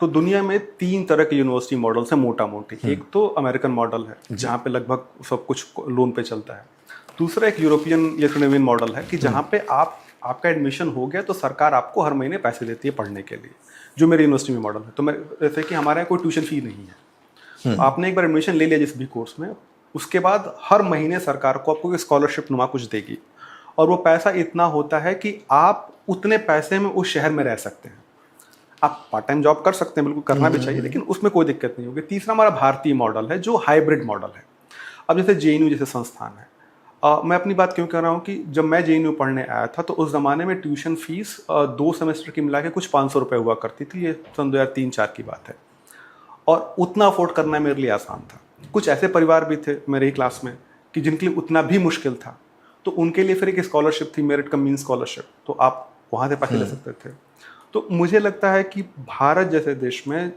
तो दुनिया में 3 तरह के यूनिवर्सिटी मॉडल्स हैं मोटा मोटी। एक तो अमेरिकन मॉडल है जहाँ पे लगभग सब कुछ लोन पे चलता है। दूसरा एक यूरोपियन या स्कैंडिनेवियन मॉडल है कि जहाँ पे आपका एडमिशन हो गया तो सरकार आपको हर महीने पैसे देती है पढ़ने के लिए, जो मेरी यूनिवर्सिटी में मॉडल है। तो मैं जैसे कि हमारे यहाँ कोई ट्यूशन फी नहीं है, तो आपने एक बार एडमिशन ले लिया जिस भी कोर्स में, उसके बाद हर महीने सरकार को आपको स्कॉलरशिप नुमा कुछ देगी, और वो पैसा इतना होता है कि आप उतने पैसे में उस शहर में रह सकते हैं। आप पार्ट टाइम जॉब कर सकते हैं, बिल्कुल करना भी चाहिए, लेकिन उसमें कोई दिक्कत नहीं होगी। तीसरा हमारा भारतीय मॉडल है जो हाइब्रिड मॉडल है। अब जैसे जेएनयू जैसे संस्थान है, मैं अपनी बात क्यों कर रहा हूँ कि जब मैं जेएनयू पढ़ने आया था तो उस ज़माने में ट्यूशन फीस 2 सेमेस्टर की मिला के कुछ 500 रुपये हुआ करती थी। ये सन 2003-04 की बात है, और उतना अफोर्ड करना मेरे लिए आसान था। कुछ ऐसे परिवार भी थे मेरे ही क्लास में कि जिनके लिए उतना भी मुश्किल था, तो उनके लिए फिर एक स्कॉलरशिप थी, मेरिट कम मीन स्कॉलरशिप, तो आप वहाँ से पैसे ले सकते थे। तो मुझे लगता है कि भारत जैसे देश में,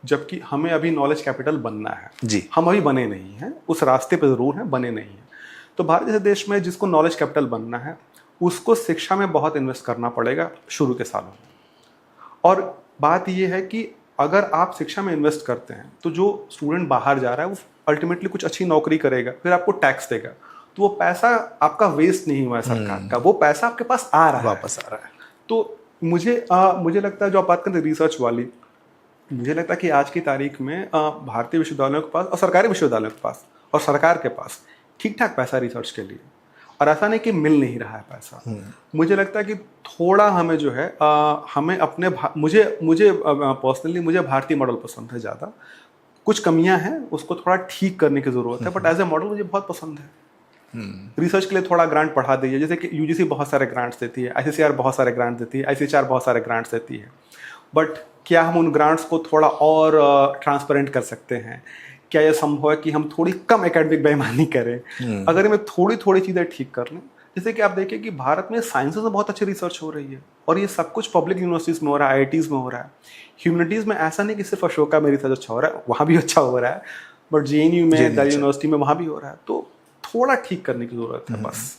जबकि हमें अभी नॉलेज कैपिटल बनना है जी, हम अभी बने नहीं हैं, उस रास्ते पे ज़रूर हैं, बने नहीं हैं। तो भारत जैसे देश में जिसको नॉलेज कैपिटल बनना है उसको शिक्षा में बहुत इन्वेस्ट करना पड़ेगा शुरू के सालों में। और बात यह है कि अगर आप शिक्षा में इन्वेस्ट करते हैं तो जो स्टूडेंट बाहर जा रहा है वो अल्टीमेटली कुछ अच्छी नौकरी करेगा, फिर आपको टैक्स देगा, तो वो पैसा आपका वेस्ट नहीं हुआ है सरकार का, वो पैसा आपके पास आ रहा है, वापस आ रहा है। तो मुझे लगता है, जो आप बात करते हैं रिसर्च वाली, मुझे लगता है कि आज की तारीख में भारतीय विश्वविद्यालयों के पास और सरकारी विश्वविद्यालयों के पास और सरकार के पास ठीक ठाक पैसा रिसर्च के लिए, और ऐसा नहीं कि मिल नहीं रहा है पैसा। मुझे लगता है कि थोड़ा हमें जो है हमें अपने मुझे पर्सनली मुझे भारतीय मॉडल पसंद है ज़्यादा। कुछ कमियां हैं, उसको थोड़ा ठीक करने की ज़रूरत है, बट एज ए मॉडल मुझे बहुत पसंद है। रिसर्च के लिए थोड़ा ग्रांट बढ़ा दीजिए, जैसे कि यूजीसी बहुत सारे ग्रांट्स देती है, आईसीसीआर बहुत सारे ग्रांट्स देती है, आईसीएचआर बहुत सारे ग्रांट्स देती है, बट क्या हम उन ग्रांट्स को थोड़ा और ट्रांसपेरेंट कर सकते हैं? क्या यह संभव है कि हम थोड़ी कम एकेडमिक बेईमानी करें? अगर हमें थोड़ी थोड़ी चीज़ें ठीक कर लें, जैसे कि आप देखिए कि भारत में साइंसेस में बहुत अच्छी रिसर्च हो रही है, और ये सब कुछ पब्लिक यूनिवर्सिटीज़ में हो रहा है, आईआईटीज़ में हो रहा है। ह्यूमैनिटीज़ में ऐसा नहीं कि सिर्फ अशोका में रिसर्च अच्छा हो रहा है, वहाँ भी अच्छा हो रहा है, बट जेएनयू में, दिल्ली यूनिवर्सिटी में, वहाँ भी हो रहा है। तो थोड़ा ठीक करने की ज़रूरत है बस।